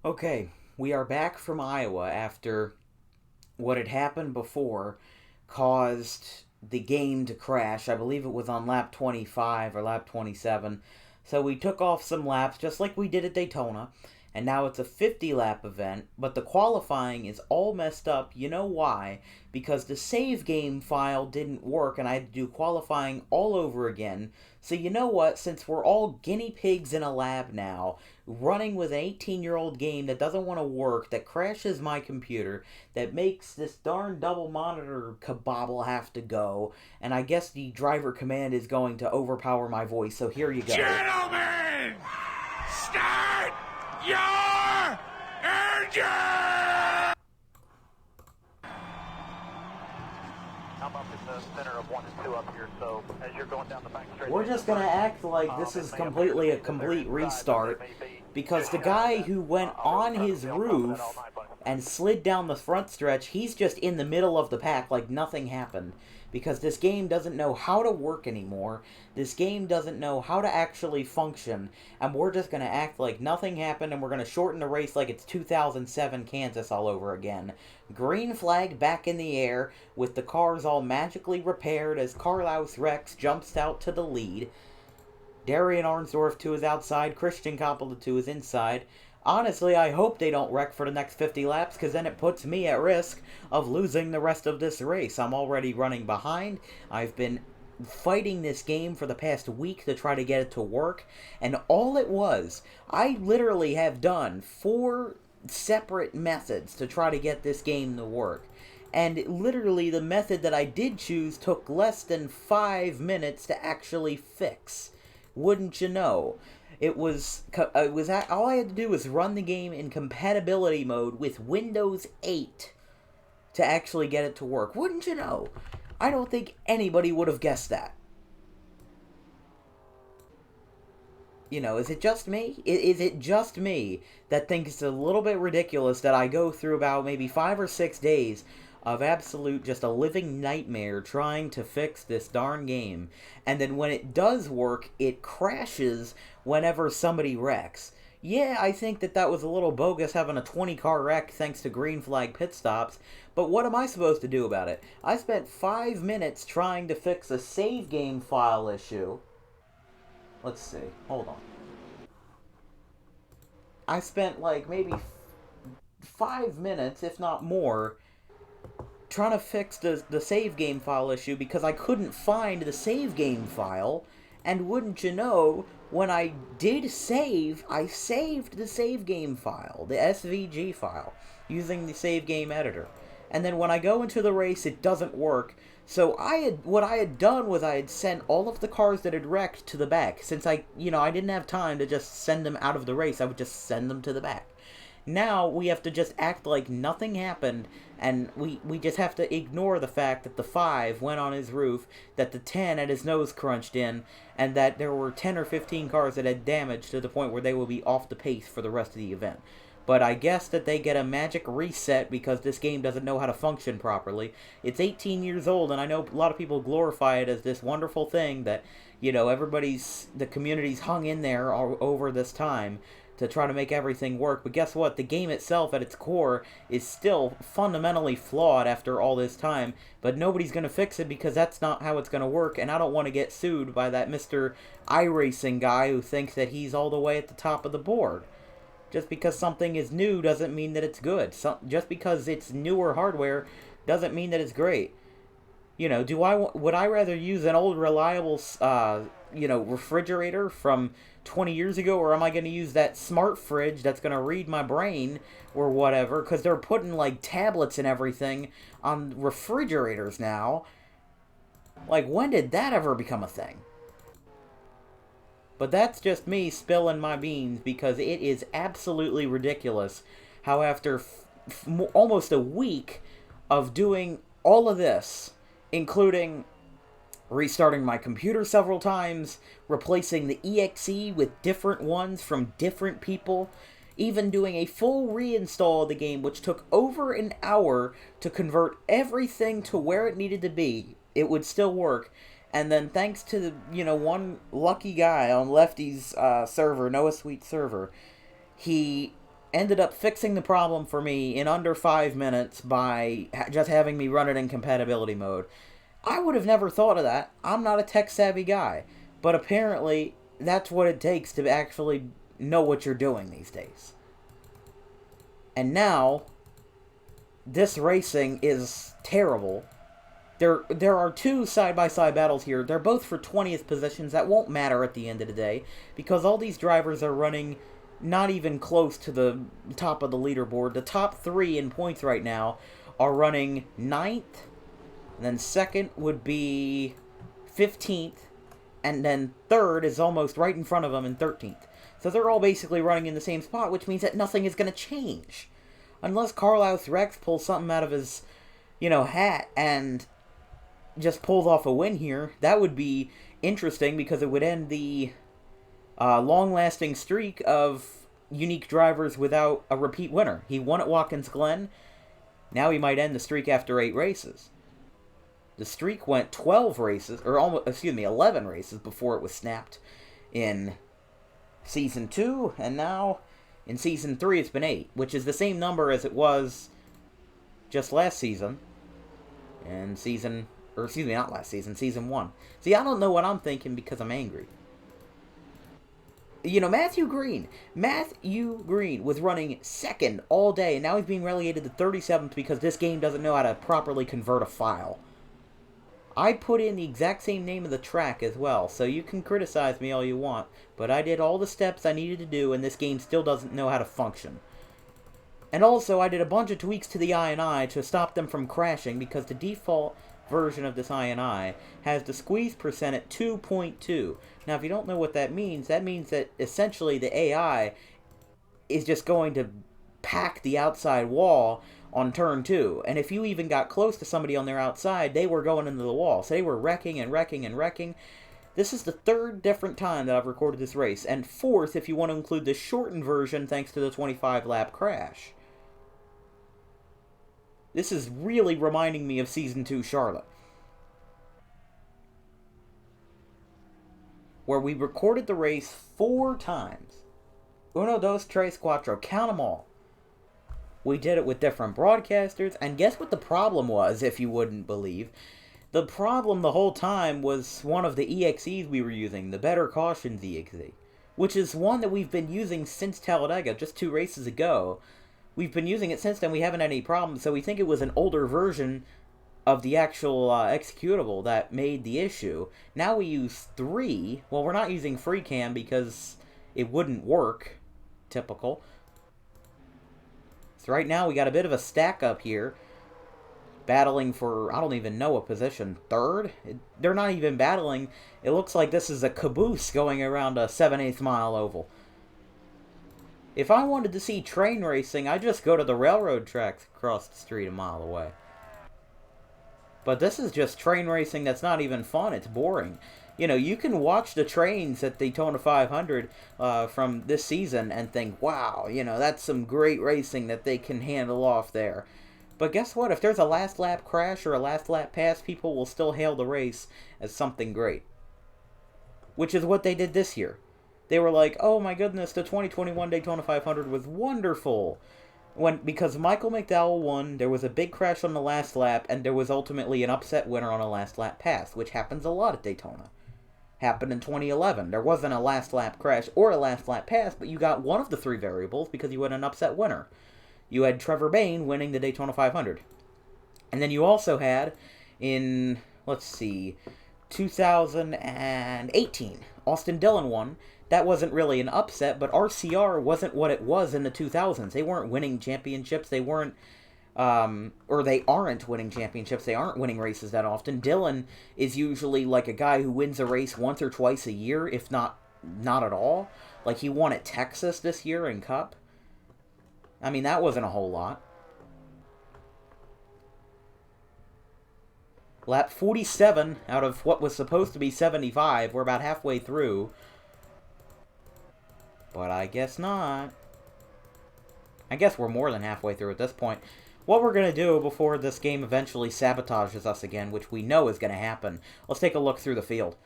Okay, we are back from Iowa after what had happened before caused the game to crash. I believe it was on lap 25 or lap 27. So we took off some laps just like we did at Daytona. And now it's a 50 lap event, but the qualifying is all messed up. You know why? Because the save game file didn't work and I had to do qualifying all over again. So you know what? Since we're all guinea pigs in a lab now, running with an 18-year-old game that doesn't want to work, that crashes my computer, that makes this darn double monitor kabobble have to go, and I guess the driver command is going to overpower my voice, so here you go. Gentlemen, start your engine! How about in the center of 1 and 2 up here, so as you're going down the back straight... We're just going to act like this is completely a complete restart, because the guy who went on his roof and slid down the front stretch, he's just in the middle of the pack like nothing happened. Because this game doesn't know how to work anymore. This game doesn't know how to actually function. And we're just going to act like nothing happened, and we're going to shorten the race like it's 2007 Kansas all over again. Green flag back in the air, with the cars all magically repaired as Carlos Rex jumps out to the lead. Darian Arnsdorf 2 is outside. Christian Koppel 2 is inside. Honestly, I hope they don't wreck for the next 50 laps, because then it puts me at risk of losing the rest of this race. I'm already running behind. I've been fighting this game for the past week to try to get it to work, and all it was, I literally have done 4 separate methods to try to get this game to work. And literally the method that I did choose took less than 5 minutes to actually fix. Wouldn't you know? All I had to do was run the game in compatibility mode with Windows 8 to actually get it to work. Wouldn't you know? I don't think anybody would have guessed that. You know, is it just me? Is it just me that thinks it's a little bit ridiculous that I go through about maybe 5 or 6 days of absolute just a living nightmare trying to fix this darn game, and then when it does work, it crashes whenever somebody wrecks? Yeah, I think that was a little bogus having a 20-car wreck thanks to green flag pit stops, but what am I supposed to do about it? I spent 5 minutes trying to fix a save game file issue. Let's see, hold on. I spent like maybe 5 minutes, if not more, trying to fix the save game file issue because I couldn't find the save game file, and wouldn't you know, when I did save, I saved the save game file, the SVG file, using the save game editor. And then when I go into the race, it doesn't work. So what I had done was I had sent all of the cars that had wrecked to the back. Since I didn't have time to just send them out of the race, I would just send them to the back. Now we have to just act like nothing happened, and we just have to ignore the fact that the 5 went on his roof, that the 10 had his nose crunched in, and that there were 10 or 15 cars that had damage to the point where they will be off the pace for the rest of the event. But I guess that they get a magic reset because this game doesn't know how to function properly. It's 18 years old, and I know a lot of people glorify it as this wonderful thing that, the community's hung in there over this time to try to make everything work. But guess what? The game itself, at its core, is still fundamentally flawed after all this time. But nobody's going to fix it because that's not how it's going to work, and I don't want to get sued by that Mr. iRacing guy who thinks that he's all the way at the top of the board. Just because something is new doesn't mean that it's good. Just because it's newer hardware doesn't mean that it's great. Would I rather use an old reliable, refrigerator from 20 years ago, or am I going to use that smart fridge that's going to read my brain or whatever? Because they're putting, like, tablets and everything on refrigerators now. Like, when did that ever become a thing? But that's just me spilling my beans because it is absolutely ridiculous how after almost a week of doing all of this, including restarting my computer several times, replacing the EXE with different ones from different people, even doing a full reinstall of the game, which took over an hour to convert everything to where it needed to be, it would still work. And then thanks to the, one lucky guy on Lefty's server, Noah Sweet server, he ended up fixing the problem for me in under 5 minutes by just having me run it in compatibility mode. I would have never thought of that. I'm not a tech-savvy guy. But apparently, that's what it takes to actually know what you're doing these days. And now, this racing is terrible. There are two side-by-side battles here. They're both for 20th positions. That won't matter at the end of the day, because all these drivers are running not even close to the top of the leaderboard. The top three in points right now are running 9th, and then second would be 15th, and then third is almost right in front of them in 13th. So they're all basically running in the same spot, which means that nothing is going to change. Unless Carlos Rex pulls something out of his, hat and just pulls off a win here, that would be interesting because it would end the long-lasting streak of unique drivers without a repeat winner. He won at Watkins Glen. Now he might end the streak after 8 races. The streak went 12 races, or 11 races before it was snapped in Season 2, and now in Season 3 it's been 8, which is the same number as it was just last season. And Season 1. See, I don't know what I'm thinking because I'm angry. Matthew Green was running second all day, and now he's being relegated to 37th because this game doesn't know how to properly convert a file. I put in the exact same name of the track as well, so you can criticize me all you want, but I did all the steps I needed to do, and this game still doesn't know how to function. And also, I did a bunch of tweaks to the INI to stop them from crashing, because the default version of this INI has the squeeze percent at 2.2. Now, if you don't know what that means that essentially the AI is just going to pack the outside wall on turn 2. And if you even got close to somebody on their outside, they were going into the wall. So they were wrecking and wrecking and wrecking. This is the 3rd different time that I've recorded this race, and 4th if you want to include the shortened version thanks to the 25-lap crash. This is really reminding me of Season 2 Charlotte, where we recorded the race 4 times. Uno, dos, tres, cuatro. Count them all. We did it with different broadcasters, and guess what the problem was, if you wouldn't believe? The problem the whole time was one of the EXEs we were using, the Better Cautions EXE, which is one that we've been using since Talladega, just 2 races ago. We've been using it since then, we haven't had any problems, so we think it was an older version of the actual executable that made the issue. Now we use 3. Well, we're not using FreeCam because it wouldn't work. Typical. So right now we got a bit of a stack up here, battling for, I don't even know a position, 3rd? They're not even battling. It looks like this is a caboose going around a 7/8 mile oval. If I wanted to see train racing, I'd just go to the railroad tracks across the street a mile away. But this is just train racing that's not even fun, it's boring. You can watch the trains at Daytona 500 from this season and think, wow, that's some great racing that they can handle off there. But guess what? If there's a last lap crash or a last lap pass, people will still hail the race as something great. Which is what they did this year. They were like, oh my goodness, the 2021 Daytona 500 was wonderful. Because Michael McDowell won, there was a big crash on the last lap, and there was ultimately an upset winner on a last lap pass, which happens a lot at Daytona. Happened in 2011. There wasn't a last lap crash or a last lap pass, but you got one of the 3 variables because you had an upset winner. You had Trevor Bayne winning the Daytona 500. And then you also had, in, 2018, Austin Dillon won. That wasn't really an upset, but RCR wasn't what it was in the 2000s. They weren't winning championships. They weren't, or they aren't winning championships. They aren't winning races that often. Dillon is usually like a guy who wins a race once or twice a year, if not at all. Like he won at Texas this year in Cup. I mean, that wasn't a whole lot. Lap 47 out of what was supposed to be 75. We're about halfway through. But I guess not. I guess we're more than halfway through at this point. What we're going to do before this game eventually sabotages us again, which we know is going to happen, let's take a look through the field.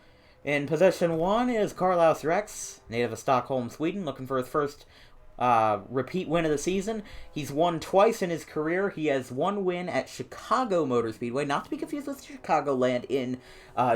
In position 1 is Carlos Rex, native of Stockholm, Sweden, looking for his first repeat win of the season. He's won twice in his career. He has one win at Chicago Motor Speedway, not to be confused with Chicagoland in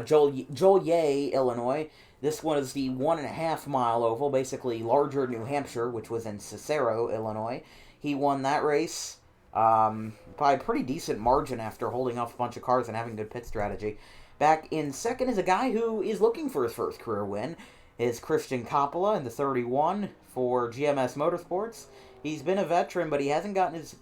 Joliet, Illinois. This one is the 1.5 mile oval, basically larger New Hampshire, which was in Cicero, Illinois. He won that race by a pretty decent margin after holding off a bunch of cars and having good pit strategy. Back in second is a guy who is looking for his first career win. Is Christian Coppola in the 31 for GMS Motorsports. He's been a veteran, but he hasn't gotten his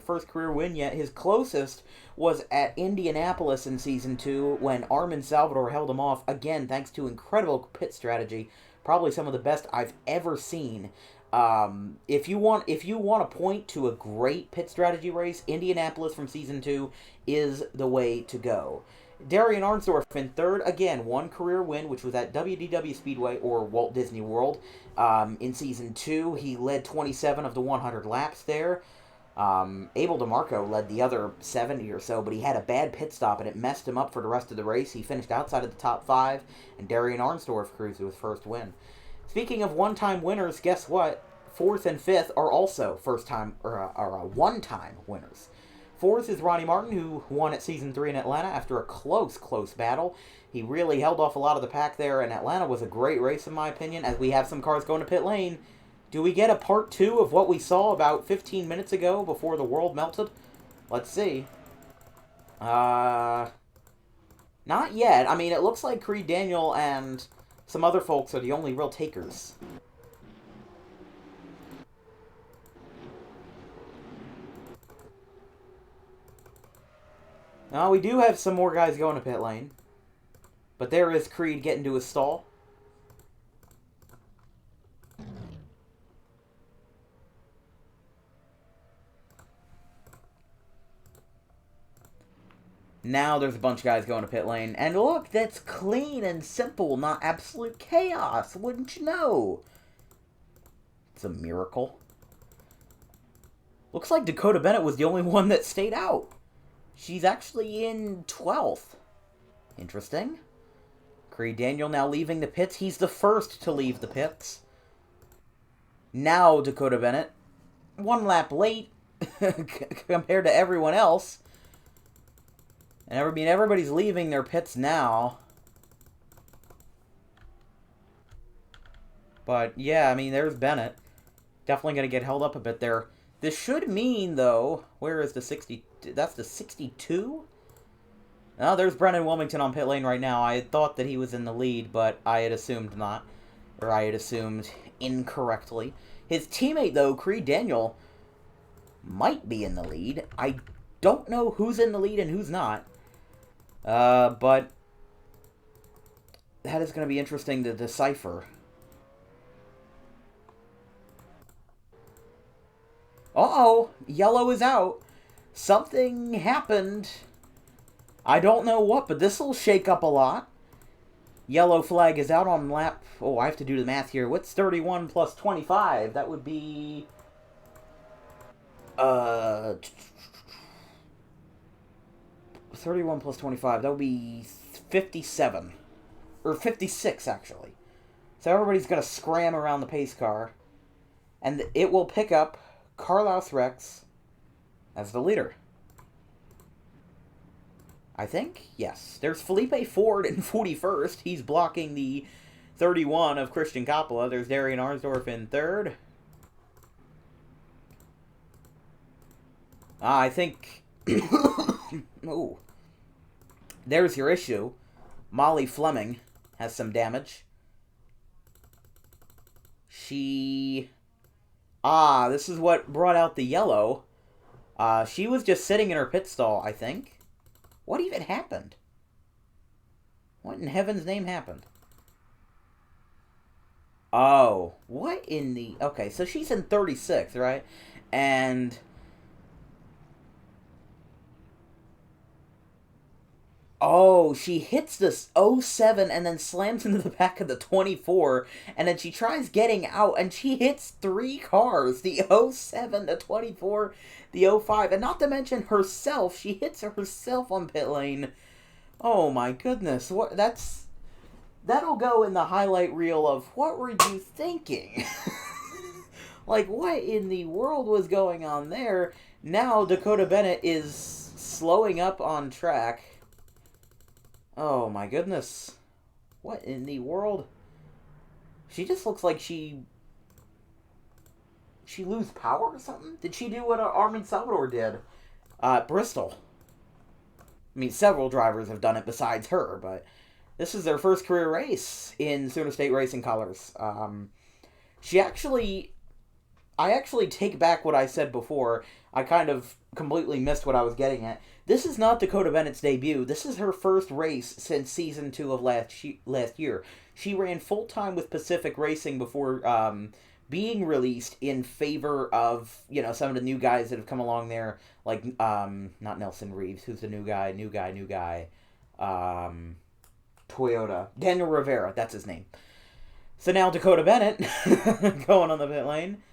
first career win yet. His closest was at Indianapolis in Season 2 when Armin Salvador held him off, again, thanks to incredible pit strategy. Probably some of the best I've ever seen. If you want to point to a great pit strategy race, Indianapolis from Season 2 is the way to go. Darian Arnsdorf in third, again, one career win, which was at WDW Speedway, or Walt Disney World, in Season 2. He led 27 of the 100 laps there. Abel DeMarco led the other 70 or so, but he had a bad pit stop, and it messed him up for the rest of the race. He finished outside of the top 5, and Darian Arnsdorf cruised to his first win. Speaking of one-time winners, guess what? Fourth and fifth are also one-time winners. Fourth is Ronnie Martin, who won at Season 3 in Atlanta after a close battle. He really held off a lot of the pack there, and Atlanta was a great race, in my opinion, as we have some cars going to pit lane. Do we get a part 2 of what we saw about 15 minutes ago before the world melted? Let's see. Not yet. I mean, it looks like Creed Daniel and some other folks are the only real takers. Now, we do have some more guys going to pit lane. But there is Creed getting to his stall. Now there's a bunch of guys going to pit lane. And look, that's clean and simple, not absolute chaos. Wouldn't you know? It's a miracle. Looks like Dakota Bennett was the only one that stayed out. She's actually in 12th. Interesting. Creed Daniel now leaving the pits. He's the first to leave the pits. Now Dakota Bennett. 1 lap late compared to everyone else. And everybody's leaving their pits now. But yeah, I mean, there's Bennett. Definitely going to get held up a bit there. This should mean, though, where is the 60? That's the 62? Oh, there's Brendan Wilmington on pit lane right now. I had thought that he was in the lead, but I had assumed not. Or I had assumed incorrectly. His teammate, though, Creed Daniel, might be in the lead. I don't know who's in the lead and who's not. But that is going to be interesting to decipher. Uh-oh, yellow is out. Something happened. I don't know what, but this will shake up a lot. Yellow flag is out on lap... Oh, I have to do the math here. What's 31 plus 25? That would be... 31 plus 25. That would be 57. Or 56, actually. So everybody's going to scram around the pace car. And it will pick up Carlos Rex as the leader. I think? Yes. There's Felipe Ford in 41st. He's blocking the 31 of Christian Coppola. There's Darian Arnsdorf in 3rd. I think... Ooh. There's your issue. Molly Fleming has some damage. This is what brought out the yellow. She was just sitting in her pit stall, I think. What even happened? What in heaven's name happened? Oh, what in the... Okay, so she's in 36, right? And... Oh, she hits this 07 and then slams into the back of the 24, and then she tries getting out, and she hits 3 cars, the 07, the 24, the 05, and not to mention herself. She hits herself on pit lane. Oh my goodness, that'll go in the highlight reel of what were you thinking? Like, what in the world was going on there? Now Dakota Bennett is slowing up on track. Oh my goodness. What in the world? She just looks like she lose power or something? Did she do what Armin Salvador did at Bristol? I mean, several drivers have done it besides her, but this is their first career race in Sooner State Racing colors. I actually take back what I said before. I kind of completely missed what I was getting at. This is not Dakota Bennett's debut. This is her first race since Season 2 of last year. She ran full-time with Pacific Racing before being released in favor of, some of the new guys that have come along there, like, not Nelson Reeves, who's the new guy, Toyota. Daniel Rivera, that's his name. So now Dakota Bennett going on the pit lane.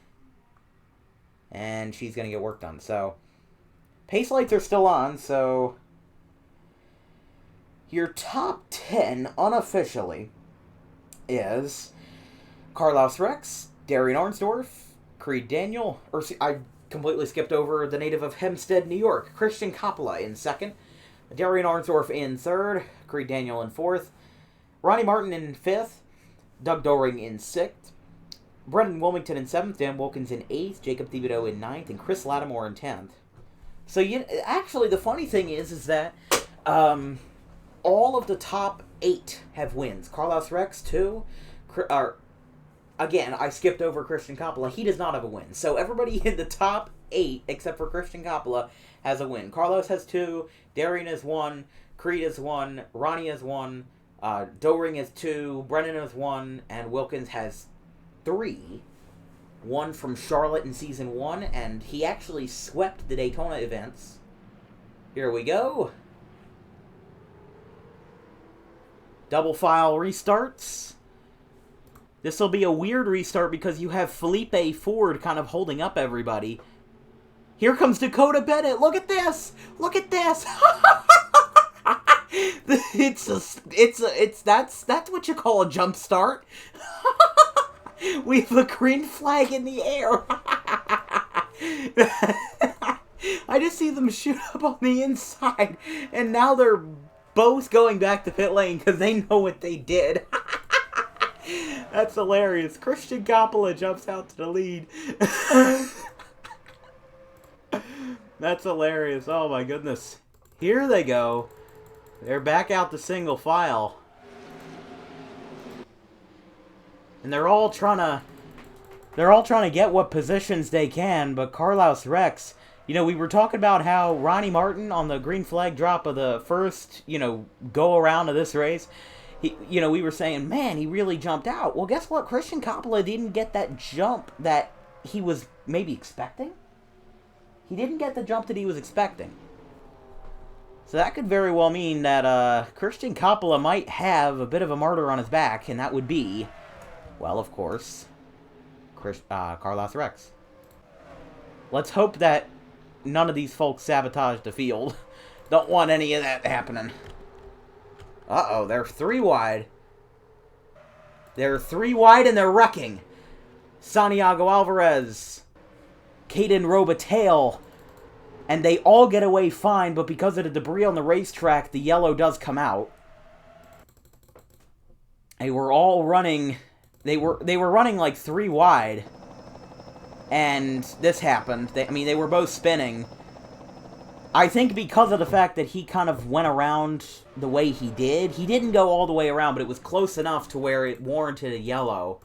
And she's going to get work done. So, pace lights are still on, so your top 10 unofficially is Carlos Rex, Darian Arnsdorf, Creed Daniel, I completely skipped over the native of Hempstead, New York, Christian Coppola in second, Darian Arnsdorf in third, Creed Daniel in fourth, Ronnie Martin in fifth, Doug Doring in sixth, Brendan Wilmington in seventh, Dan Wilkins in eighth, Jacob Thibodeau in ninth, and Chris Lattimore in 10th. So, actually, the funny thing is that all of the top 8 have wins. Carlos Rex, 2. Again, I skipped over Christian Coppola. He does not have a win. So, everybody in the top 8, except for Christian Coppola, has a win. Carlos has 2, Darian has 1, Creed has 1, Ronnie has 1, Doring has 2, Brennan has 1, and Wilkins has 3. One from Charlotte in Season 1, and he actually swept the Daytona events. Here we go. Double file restarts. This will be a weird restart because you have Felipe Ford kind of holding up everybody. Here comes Dakota Bennett. Look at this. Look at this. That's what you call a jump start. We have a green flag in the air. I just see them shoot up on the inside, and now they're both going back to pit lane because they know what they did. That's hilarious. Christian Coppola jumps out to the lead. That's hilarious. Oh my goodness. Here they go. They're back out to single file. And they're all trying to get what positions they can, but Carlos Rex, we were talking about how Ronnie Martin on the green flag drop of the first, go around of this race, we were saying, man, he really jumped out. Well, guess what? Christian Coppola didn't get that jump that he was maybe expecting. He didn't get the jump that he was expecting. So that could very well mean that Christian Coppola might have a bit of a martyr on his back, and that would be, well, of course, Carlos Rex. Let's hope that none of these folks sabotage the field. Don't want any of that happening. Uh-oh, they're 3 wide. They're 3 wide and they're wrecking. Santiago Alvarez, Caden Robitaille, and they all get away fine, but because of the debris on the racetrack, the yellow does come out. They were all running... They were running like 3 wide, and this happened. They were both spinning. I think because of the fact that he kind of went around the way he did. He didn't go all the way around, but it was close enough to where it warranted a yellow.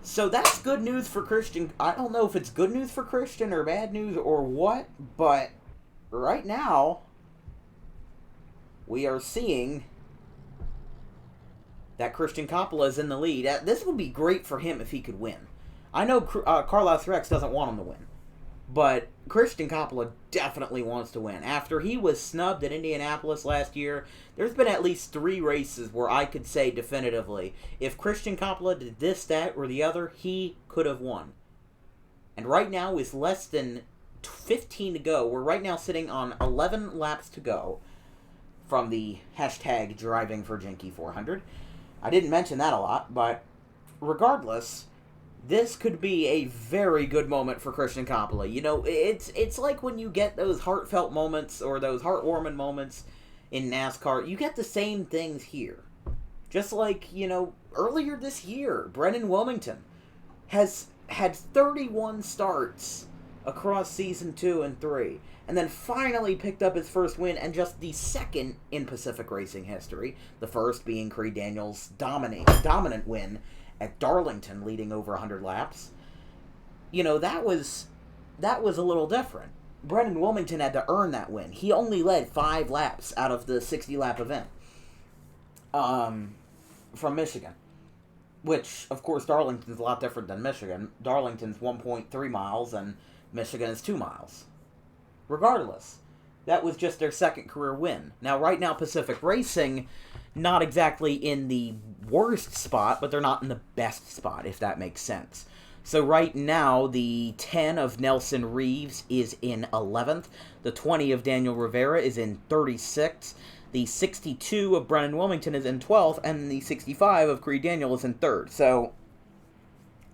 So that's good news for Christian. I don't know if it's good news for Christian or bad news or what, but right now we are seeing that Christian Coppola is in the lead. This would be great for him if he could win. I know Carlos Rex doesn't want him to win, but Christian Coppola definitely wants to win. After he was snubbed at Indianapolis last year, there's been at least 3 races where I could say definitively, if Christian Coppola did this, that, or the other, he could have won. And right now is less than 15 to go. We're right now sitting on 11 laps to go from the hashtag Driving for Jinky 400. I didn't mention that a lot, but regardless, this could be a very good moment for Christian Coppola. You know, it's like when you get those heartfelt moments or those heartwarming moments in NASCAR, you get the same things here. Just like, you know, earlier this year, Brennan Wilmington has had 31 starts across Season 2 and 3, and then finally picked up his first win, and just the second in Pacific Racing history, the first being Creed Daniels' dominant win at Darlington, leading over 100 laps. You know, that was a little different. Brennan Wilmington had to earn that win. He only led 5 laps out of the 60-lap event from Michigan. Which, of course, Darlington's a lot different than Michigan. Darlington's 1.3 miles, and Michigan is 2 miles. Regardless, that was just their second career win. Now, right now, Pacific Racing, not exactly in the worst spot, but they're not in the best spot, if that makes sense. So right now, the 10 of Nelson Reeves is in 11th. The 20 of Daniel Rivera is in 36th. The 62 of Brennan Wilmington is in 12th. And the 65 of Creed Daniel is in 3rd. So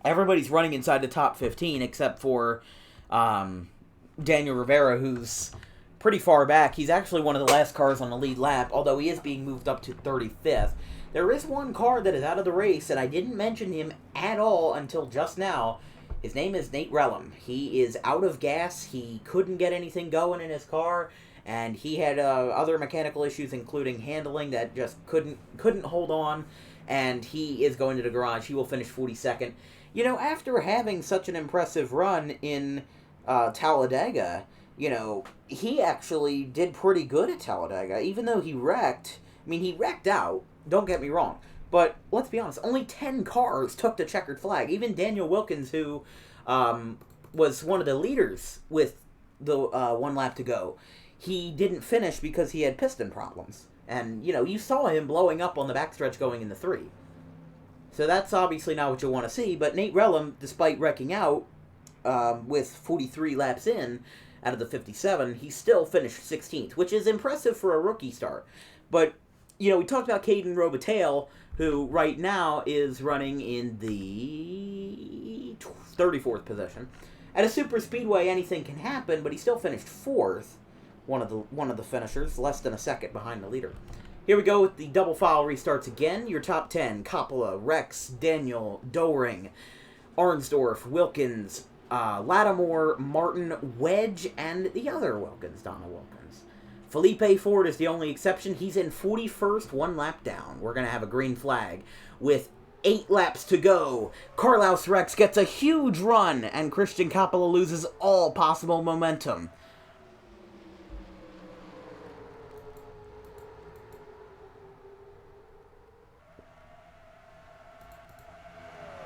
everybody's running inside the top 15 except for Daniel Rivera, who's pretty far back. He's actually one of the last cars on the lead lap, although he is being moved up to 35th. There is one car that is out of the race, and I didn't mention him at all until just now. His name is Nate Relham. He is out of gas. He couldn't get anything going in his car, and he had other mechanical issues, including handling that just couldn't hold on, and he is going to the garage. He will finish 42nd. You know, after having such an impressive run in Talladega, you know, he actually did pretty good at Talladega, even though he wrecked. I mean, he wrecked out. Don't get me wrong. But let's be honest, only 10 cars took the checkered flag. Even Daniel Wilkins, who was one of the leaders with the 1 lap to go, he didn't finish because he had piston problems. And, you know, you saw him blowing up on the backstretch going into 3. So that's obviously not what you want to see. But Nate Relham, despite wrecking out with 43 laps in out of the 57, he still finished 16th, which is impressive for a rookie start. But you know, we talked about Caden Robitaille, who right now is running in the 34th position. At a super speedway, anything can happen, but he still finished 4th, one of the finishers, less than a second behind the leader. Here we go with the double file restarts again. Your top 10, Coppola, Rex, Daniel, Doering, Arnsdorf, Wilkins, Lattimore, Martin, Wedge, and the other Wilkins, Donna Wilkins. Felipe Ford is the only exception. He's in 41st, 1 lap down. We're going to have a green flag with 8 laps to go. Carlos Rex gets a huge run, and Christian Coppola loses all possible momentum.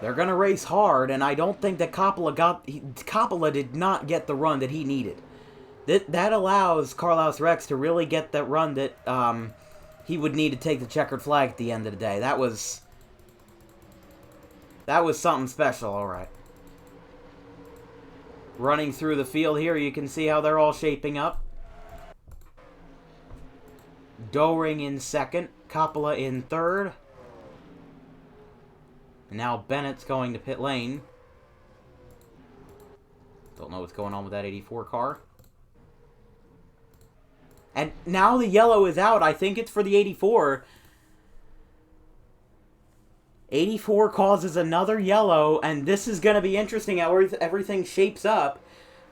They're going to race hard, and I don't think that Coppola did not get the run that he needed. That allows Carlos Rex to really get that run that he would need to take the checkered flag at the end of the day. That was something special, all right. Running through the field here, you can see how they're all shaping up. Doering in 2nd, Coppola in 3rd. And now Bennett's going to pit lane. Don't know what's going on with that 84 car. And now the yellow is out. I think it's for the 84. 84 causes another yellow, and this is going to be interesting how everything shapes up.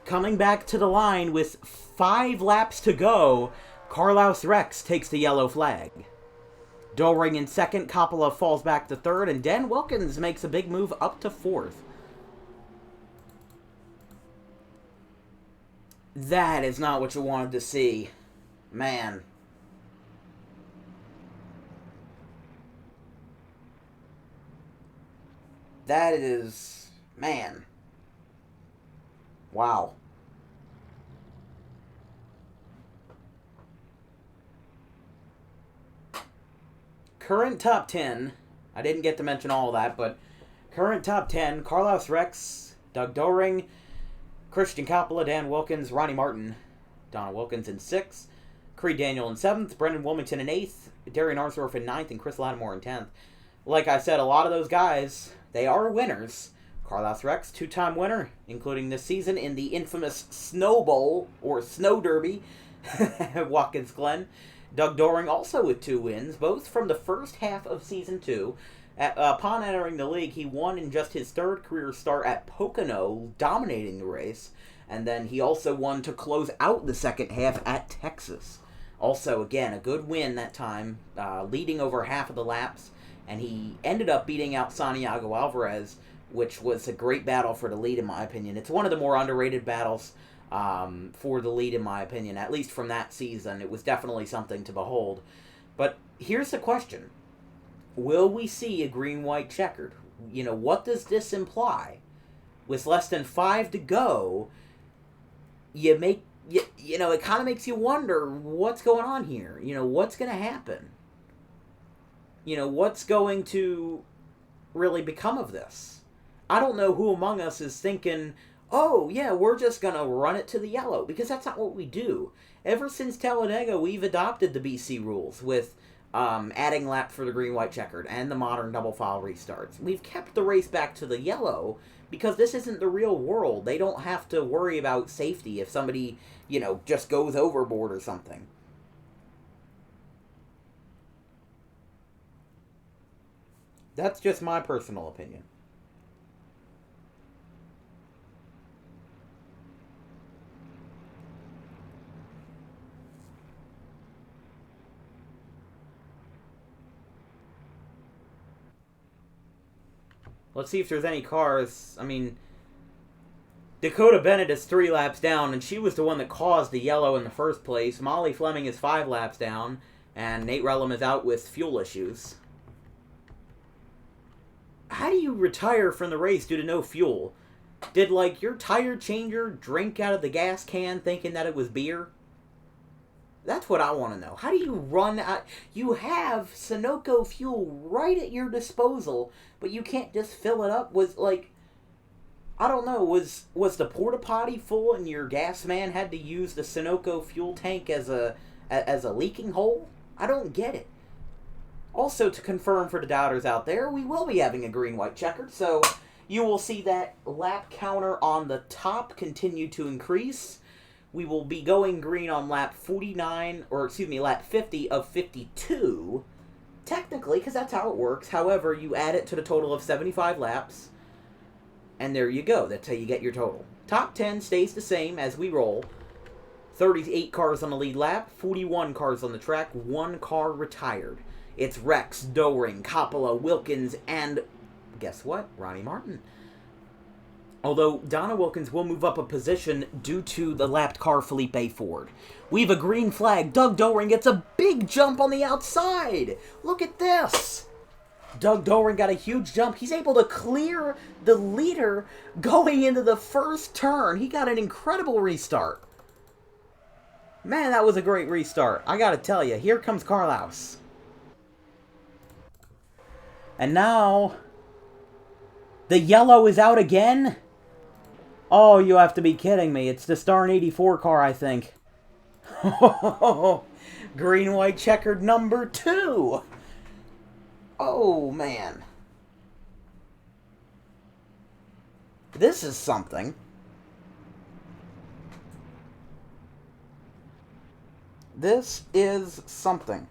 Coming back to the line with 5 laps to go, Carlos Rex takes the yellow flag. Doering in 2nd, Coppola falls back to 3rd, and Dan Wilkins makes a big move up to 4th. That is not what you wanted to see. Man. That is... Man. Wow. Current top 10. I didn't get to mention all that, but current top 10. Carlos Rex, Doug Doering, Christian Coppola, Dan Wilkins, Ronnie Martin, Donna Wilkins in 6th. Creed Daniel in 7th, Brendan Wilmington in 8th, Darian Arnsdorf in 9th, and Chris Lattimore in 10th. Like I said, a lot of those guys, they are winners. Carlos Rex, two-time winner, including this season in the infamous Snow Bowl, or Snow Derby, at Watkins Glen. Doug Doring also with 2 wins, both from the first half of Season 2. Upon entering the league, he won in just his 3rd career start at Pocono, dominating the race. And then he also won to close out the second half at Texas. Also, again, a good win that time, leading over half of the laps. And he ended up beating out Santiago Alvarez, which was a great battle for the lead, in my opinion. It's one of the more underrated battles for the lead, in my opinion, at least from that season. It was definitely something to behold. But here's the question. Will we see a green-white checkered? You know, what does this imply? With less than 5 to go, you know, it kind of makes you wonder what's going on here. You know, what's going to happen? You know, what's going to really become of this? I don't know who among us is thinking, oh, yeah, we're just going to run it to the yellow, because that's not what we do. Ever since Talladega, we've adopted the BC rules with adding laps for the green-white checkered and the modern double-file restarts. We've kept the race back to the yellow because this isn't the real world. They don't have to worry about safety if somebody, you know, just goes overboard or something. That's just my personal opinion. Let's see if there's any cars. I mean, Dakota Bennett is 3 laps down, and she was the one that caused the yellow in the first place. Molly Fleming is 5 laps down, and Nate Rellum is out with fuel issues. How do you retire from the race due to no fuel? Did, like, your tire changer drink out of the gas can thinking that it was beer? That's what I want to know. How do you run out? You have Sunoco fuel right at your disposal, but you can't just fill it up. Was, like, I don't know, was the porta potty full and your gas man had to use the Sunoco fuel tank as a leaking hole? I don't get it. Also, to confirm for the doubters out there, we will be having a green-white checkered, so you will see that lap counter on the top continue to increase. We will be going green on lap 49, or excuse me, lap 50 of 52, technically, because that's how it works. However, you add it to the total of 75 laps, and there you go. That's how you get your total. Top 10 stays the same as we roll. 38 cars on the lead lap, 41 cars on the track, 1 car retired. It's Rex, Doring, Coppola, Wilkins, and guess what? Ronnie Martin. Although Donna Wilkins will move up a position due to the lapped car Felipe Ford. We have a green flag. Doug Doring gets a big jump on the outside. Look at this. Doug Doring got a huge jump. He's able to clear the leader going into the first turn. He got an incredible restart. Man, that was a great restart. I gotta tell you, here comes Carlos. And now, the yellow is out again? Oh, you have to be kidding me. It's the Starn 84 car, I think. Green, white, checkered number 2. Oh, man. This is something. This is something.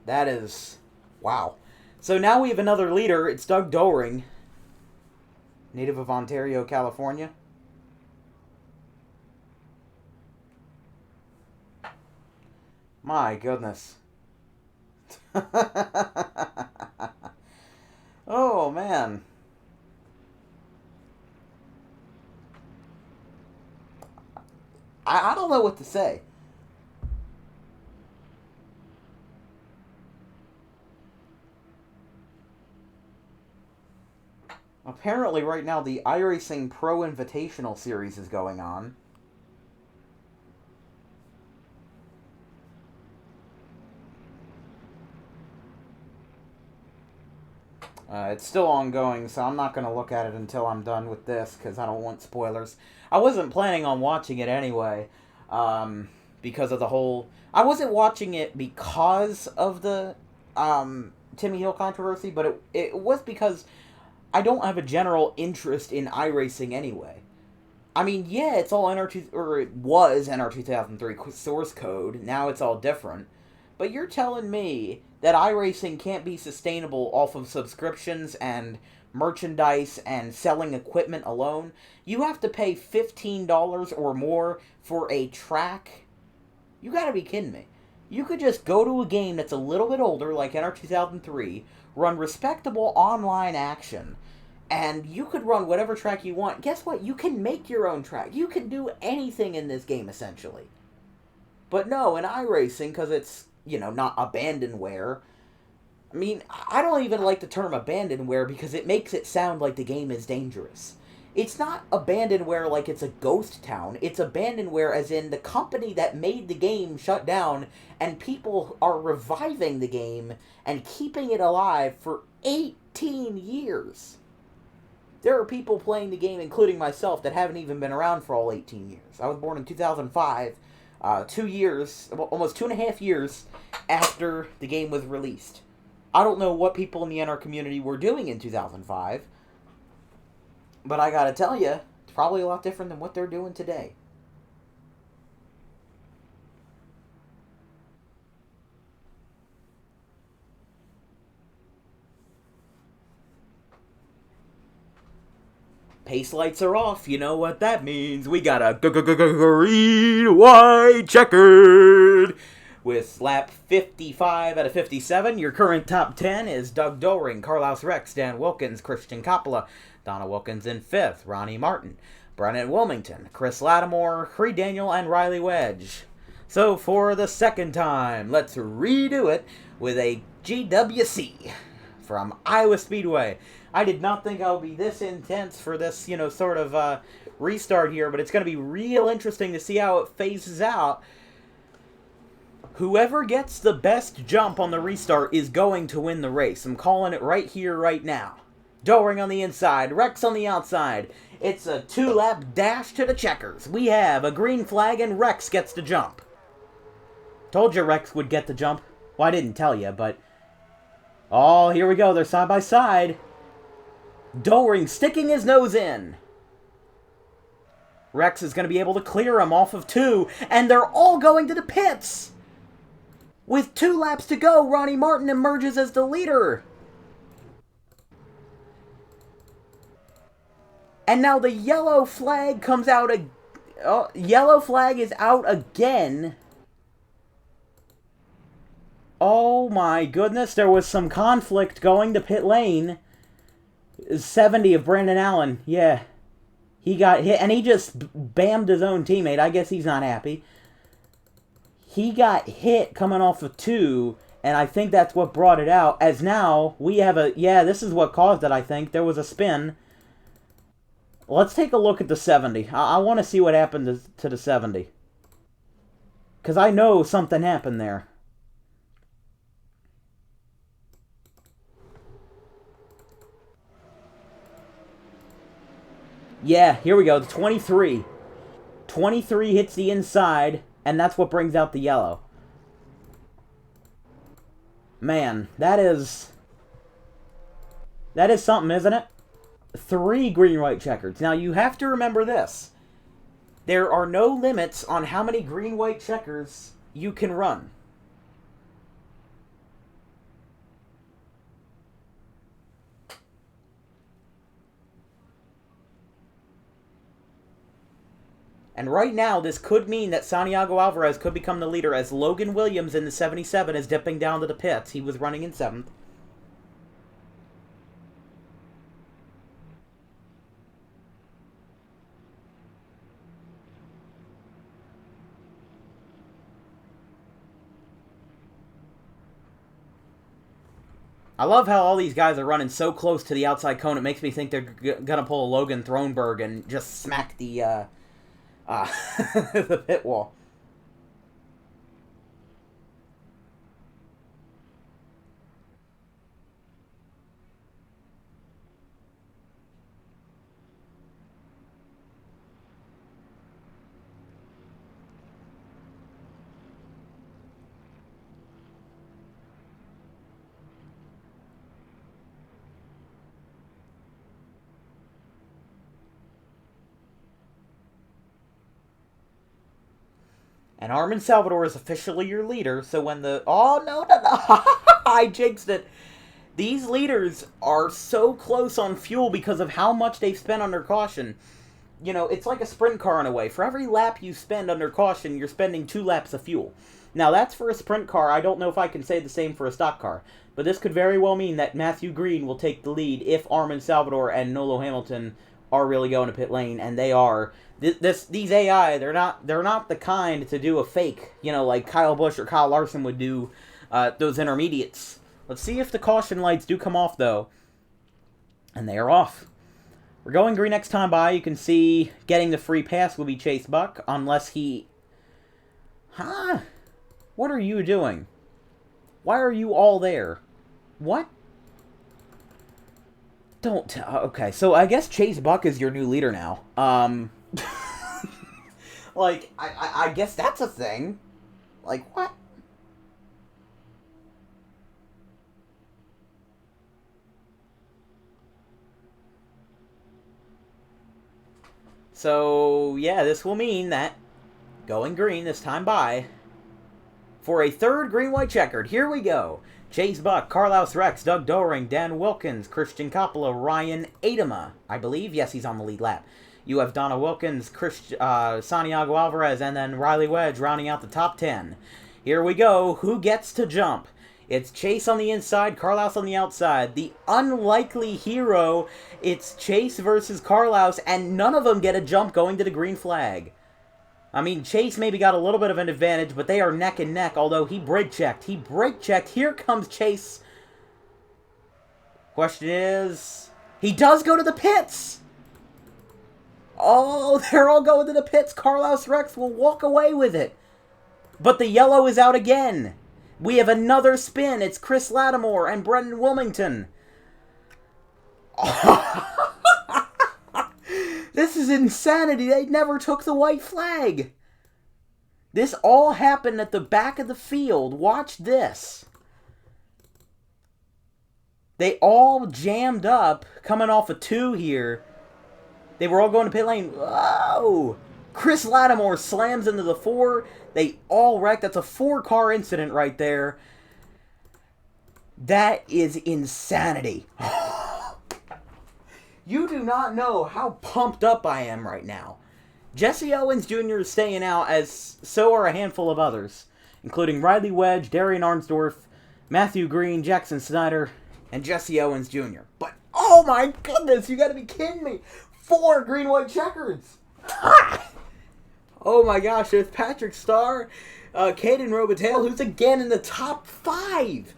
That is... wow. So now we have another leader. It's Doug Doring, native of Ontario, California. My goodness. Oh, man. I don't know what to say. Apparently, right now, the iRacing Pro Invitational Series is going on. It's still ongoing, so I'm not going to look at it until I'm done with this, because I don't want spoilers. I wasn't planning on watching it anyway, because of the whole... I wasn't watching it because of the Timmy Hill controversy, but it was because I don't have a general interest in iRacing anyway. I mean, yeah, it's all or it was NR 2003 source code. Now it's all different. But you're telling me that iRacing can't be sustainable off of subscriptions and merchandise and selling equipment alone? You have to pay $15 or more for a track? You gotta be kidding me. You could just go to a game that's a little bit older, like NR 2003, run respectable online action, and you could run whatever track you want. Guess what? You can make your own track. You can do anything in this game, essentially. But no, in iRacing, because it's, not abandonware. I mean, I don't even like the term abandonware because it makes it sound like the game is dangerous. It's not abandonware like it's a ghost town. It's abandonware as in the company that made the game shut down and people are reviving the game and keeping it alive for 18 years. There are people playing the game, including myself, that haven't even been around for all 18 years. I was born in 2005, 2 years, almost 2.5 years after the game was released. I don't know what people in the NR community were doing in 2005, but I gotta tell you, it's probably a lot different than what they're doing today. Pace lights are off. You know what that means. We got a green, white, checkered. With lap 55 out of 57, your current top 10 is Doug Doring, Carlos Rex, Dan Wilkins, Christian Coppola, Donna Wilkins in 5th, Ronnie Martin, Brennan Wilmington, Chris Lattimore, Creed Daniel, and Riley Wedge. So for the second time, let's redo it with a GWC from Iowa Speedway. I did not think I would be this intense for this, sort of restart here, but it's going to be real interesting to see how it phases out. Whoever gets the best jump on the restart is going to win the race. I'm calling it right here, right now. Doring on the inside, Rex on the outside. It's a 2-lap dash to the checkers. We have a green flag and Rex gets the jump. Told you Rex would get the jump. Well, I didn't tell you, but... Oh, here we go. They're side by side. Doring sticking his nose in. Rex is going to be able to clear him off of 2, and they're all going to the pits. With 2 laps to go, Ronnie Martin emerges as the leader. And now the yellow flag comes out. Yellow flag is out again. Oh my goodness, there was some conflict going to pit lane. 70 of Brandon Allen, yeah. He got hit, and he just bammed his own teammate. I guess he's not happy. He got hit coming off of 2, and I think that's what brought it out. As now, we have a... Yeah, this is what caused it, I think. There was a spin. Let's take a look at the 70. I want to see what happened to the 70. Because I know something happened there. Yeah, here we go. The 23. 23 hits the inside, and that's what brings out the yellow. Man, that is something, isn't it? 3 green-white checkers. Now, you have to remember this. There are no limits on how many green-white checkers you can run. And right now, this could mean that Santiago Alvarez could become the leader as Logan Williams in the 77 is dipping down to the pits. He was running in 7th. I love how all these guys are running so close to the outside cone. It makes me think they're going to pull a Logan Thronberg and just smack the the pit wall. And Armin Salvador is officially your leader, so when the... Oh, no, no, no! I jinxed it! These leaders are so close on fuel because of how much they've spent under caution. You know, it's like a sprint car in a way. For every lap you spend under caution, you're spending 2 laps of fuel. Now, that's for a sprint car. I don't know if I can say the same for a stock car. But this could very well mean that Matthew Green will take the lead if Armin Salvador and Nolo Hamilton are really going to pit lane, and they are. These AI, they're not the kind to do a fake, you know, like Kyle Busch or Kyle Larson would do those intermediates. Let's see if the caution lights do come off, though. And they are off. We're going green next time by. You can see getting the free pass will be Chase Buck, unless he... Huh? What are you doing? Why are you all there? What? Don't tell... Okay, so I guess Chase Buck is your new leader now. Like, I guess that's a thing. Like, what? So, yeah, this will mean that going green this time by for a third green-white checkered. Here we go. Chase Buck, Carlos Rex, Doug Doering, Dan Wilkins, Christian Coppola, Ryan Adema, I believe. Yes, he's on the lead lap. You have Donna Wilkins, Santiago Alvarez, and then Riley Wedge rounding out the top 10. Here we go. Who gets to jump? It's Chase on the inside, Carlos on the outside. The unlikely hero, it's Chase versus Carlos, and none of them get a jump going to the green flag. I mean, Chase maybe got a little bit of an advantage, but they are neck and neck, although he brake-checked. He brake-checked. Here comes Chase. Question is, he does go to the pits. Oh, they're all going to the pits. Carlos Rex will walk away with it. But the yellow is out again. We have another spin. It's Chris Lattimore and Brendan Wilmington. This is insanity. They never took the white flag. This all happened at the back of the field. Watch this. They all jammed up, coming off a 2 here. They were all going to pit lane. Whoa! Chris Lattimore slams into the 4. They all wrecked. That's a 4-car incident right there. That is insanity. You do not know how pumped up I am right now. Jesse Owens Jr. is staying out, as so are a handful of others, including Riley Wedge, Darian Arnsdorf, Matthew Green, Jackson Snyder, and Jesse Owens Jr. But, oh my goodness, you gotta be kidding me. 4 green-white checkers. Oh my gosh, there's Patrick Starr, Caden Robitaille, who's again in the top 5.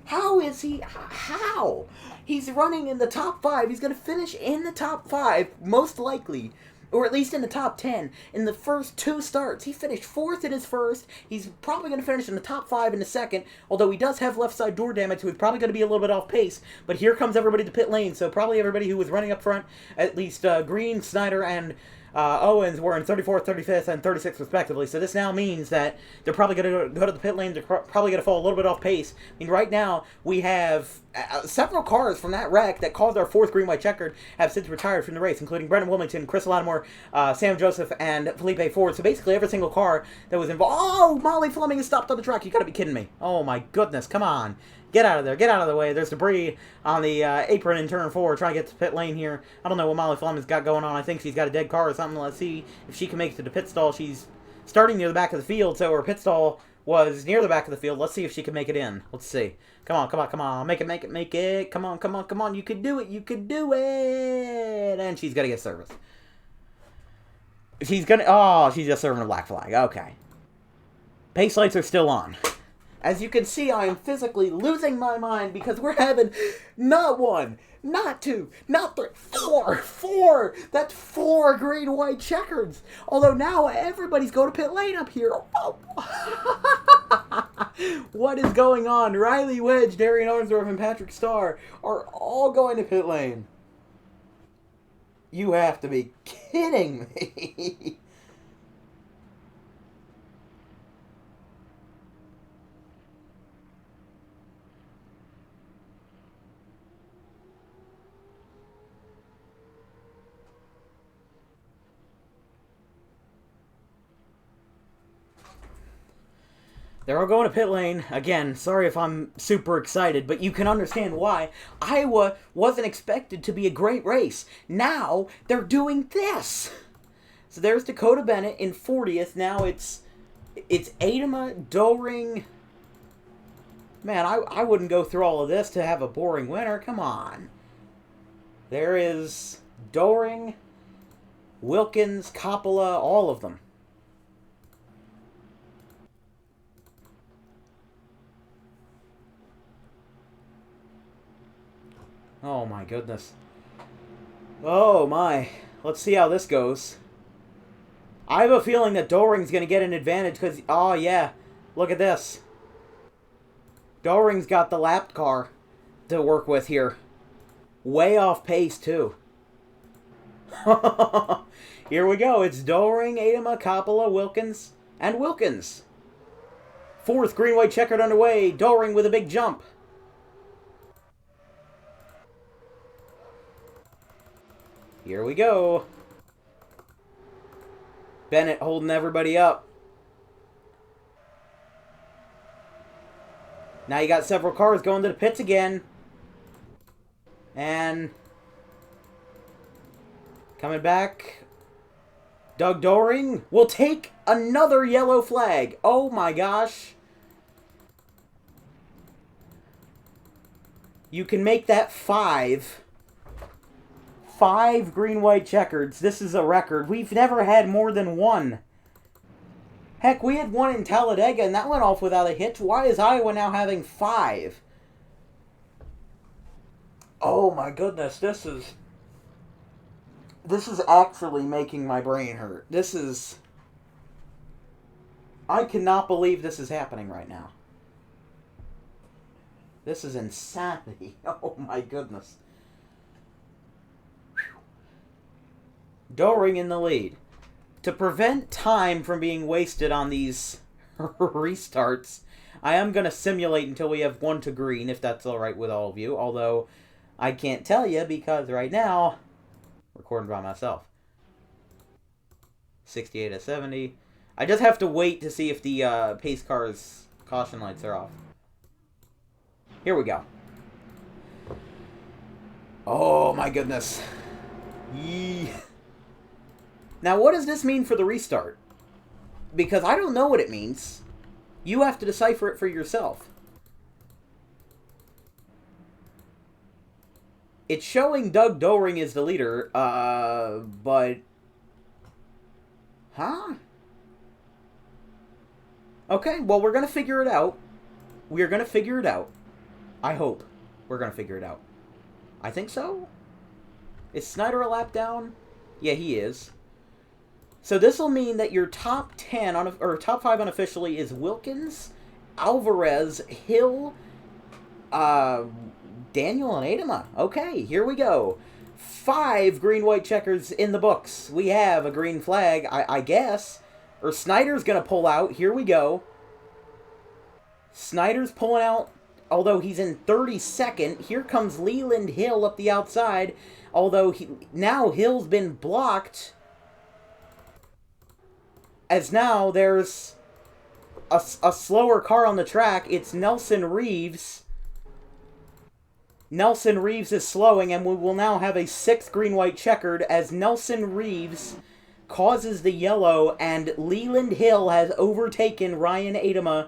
How is he? How? He's running in the top 5. He's going to finish in the top 5, most likely. Or at least in the top 10. In the first 2 starts. He finished 4th in his first. He's probably going to finish in the top 5 in the second. Although he does have left side door damage, so he's probably going to be a little bit off pace. But here comes everybody to pit lane. So probably everybody who was running up front, at least Green, Snyder, and Owens were in 34th, 35th, and 36th respectively. So this now means that they're probably going to go to the pit lane. They're probably going to fall a little bit off pace. I mean, right now we have several cars from that wreck that caused our 4th green-white checkered have since retired from the race, including Brendan Wilmington, Chris Lattimore, Sam Joseph, and Felipe Ford. So basically every single car that was involved. Oh, Molly Fleming is stopped on the track. You got to be kidding me. Oh my goodness, come on. Get out of there. Get out of the way. There's debris on the apron in turn 4. Trying to get to pit lane here. I don't know what Molly Fleming's got going on. I think she's got a dead car or something. Let's see if she can make it to the pit stall. She's starting near the back of the field, so her pit stall was near the back of the field. Let's see if she can make it in. Let's see. Come on, come on, come on. Make it, make it, make it. Come on, come on, come on. You could do it. You could do it. And she's got to get service. She's going to... Oh, she's just serving a black flag. Okay. Pace lights are still on. As you can see, I am physically losing my mind because we're having not 1, not 2, not 3, 4. That's 4 green-white checkers. Although now everybody's going to pit lane up here. Oh. What is going on? Riley Wedge, Darian Arnsdorf, and Patrick Starr are all going to pit lane. You have to be kidding me. They're all going to pit lane. Again, sorry if I'm super excited, but you can understand why. Iowa wasn't expected to be a great race. Now, they're doing this. So there's Dakota Bennett in 40th. Now it's Adama, Doring. Man, I wouldn't go through all of this to have a boring winner. Come on. There is Doring, Wilkins, Coppola, all of them. Oh my goodness. Oh my. Let's see how this goes. I have a feeling that Doring's going to get an advantage because, oh yeah, look at this. Doring's got the lap car to work with here. Way off pace too. Here we go. It's Doring, Adama, Coppola, Wilkins, and Wilkins. Fourth green, white, checkered underway. Doring with a big jump. Here we go. Bennett holding everybody up. Now you got several cars going to the pits again. And coming back. Doug Doring will take another yellow flag. Oh my gosh. You can make that 5. 5 green, white, checkers. This is a record. We've never had more than 1. Heck, we had 1 in Talladega, and that went off without a hitch. Why is Iowa now having 5? Oh my goodness, this is actually making my brain hurt. I cannot believe this is happening right now. This is insanity. Oh my goodness. Doring in the lead. To prevent time from being wasted on these restarts, I am going to simulate until we have 1 to green, if that's alright with all of you. Although, I can't tell you because right now, I'm recording by myself. 68 to 70. I just have to wait to see if the pace car's caution lights are off. Here we go. Oh my goodness. Yee. Now, what does this mean for the restart? Because I don't know what it means. You have to decipher it for yourself. It's showing Doug Doring is the leader, but... Huh? Okay, well, we're going to figure it out. We're going to figure it out. I hope we're going to figure it out. I think so? Is Snyder a lap down? Yeah, he is. So this will mean that your top 10 or top 5 unofficially is Wilkins, Alvarez, Hill, Daniel, and Adama. Okay, here we go. 5 green, white checkers in the books. We have a green flag, I guess. Or Snyder's going to pull out. Here we go. Snyder's pulling out, although he's in 32nd. Here comes Leland Hill up the outside, although now Hill's been blocked. As now there's a slower car on the track. It's Nelson Reeves. Nelson Reeves is slowing, and we will now have a 6th green-white checkered as Nelson Reeves causes the yellow, and Leland Hill has overtaken Ryan Adama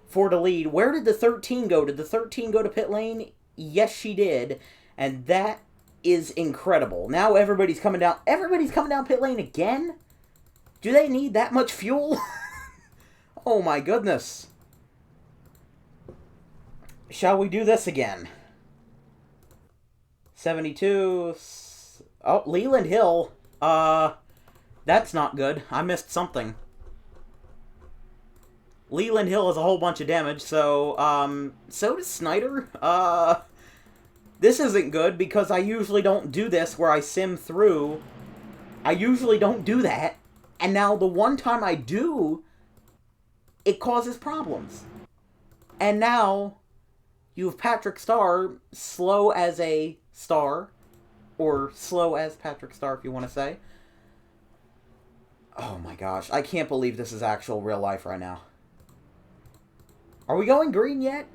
for the lead. Where did the 13 go? Did the 13 go to pit lane? Yes, she did, and that is incredible. Now everybody's coming down. Everybody's coming down pit lane again? Do they need that much fuel? Oh my goodness. Shall we do this again? 72. Oh, Leland Hill. That's not good. I missed something. Leland Hill has a whole bunch of damage, so, so does Snyder. This isn't good because I usually don't do this where I sim through. I usually don't do that. And now the one time I do, it causes problems. And now you have Patrick Starr, slow as a star, or slow as Patrick Starr if you want to say. Oh my gosh, I can't believe this is actual real life right now. Are we going green yet?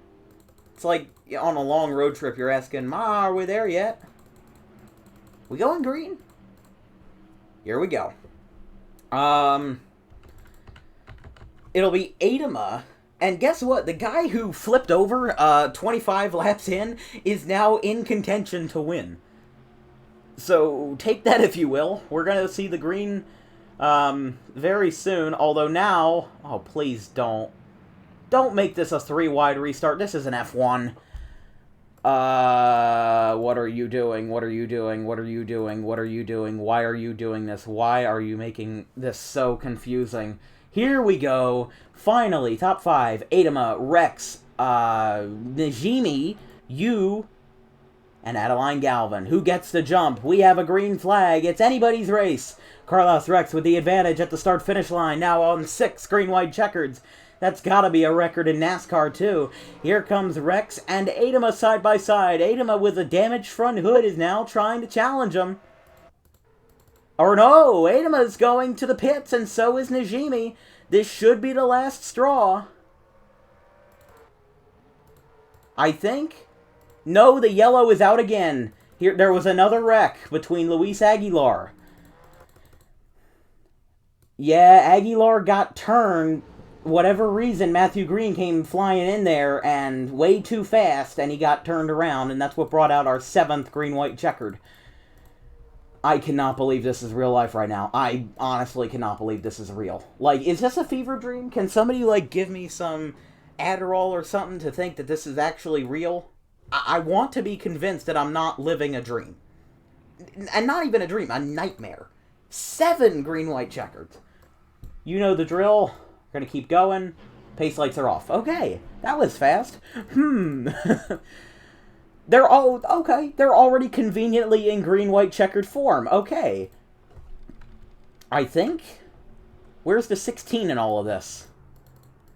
It's like on a long road trip you're asking, Ma, are we there yet? We going green? Here we go. It'll be Adama. And guess what? The guy who flipped over 25 laps in is now in contention to win. So take that if you will. We're going to see the green very soon. Although now... Oh, please don't. Don't make this a 3-wide restart. This is an F1. What are you doing? What are you doing? What are you doing? What are you doing? Why are you doing this? Why are you making this so confusing? Here we go. Finally, top 5. Adama, Rex, Najimi, you, and Adeline Galvin. Who gets the jump? We have a green flag. It's anybody's race. Carlos Rex with the advantage at the start-finish line. Now on 6 green-white checkers. That's gotta be a record in NASCAR, too. Here comes Rex and Adama side by side. Adama with a damaged front hood is now trying to challenge him. Or no, Adama's going to the pits, and so is Najimi. This should be the last straw. I think. No, the yellow is out again. Here, there was another wreck between Luis Aguilar. Yeah, Aguilar got turned. Whatever reason, Matthew Green came flying in there and way too fast, and he got turned around, and that's what brought out our 7th green-white checkered. I cannot believe this is real life right now. I honestly cannot believe this is real. Like, is this a fever dream? Can somebody, like, give me some Adderall or something to think that this is actually real? I want to be convinced that I'm not living a dream. And not even a dream, a nightmare. 7 green-white checkers. You know the drill. We're gonna keep going. Pace lights are off. Okay, that was fast. They're all, okay, they're already conveniently in green-white checkered form. Okay. I think. Where's the 16 in all of this?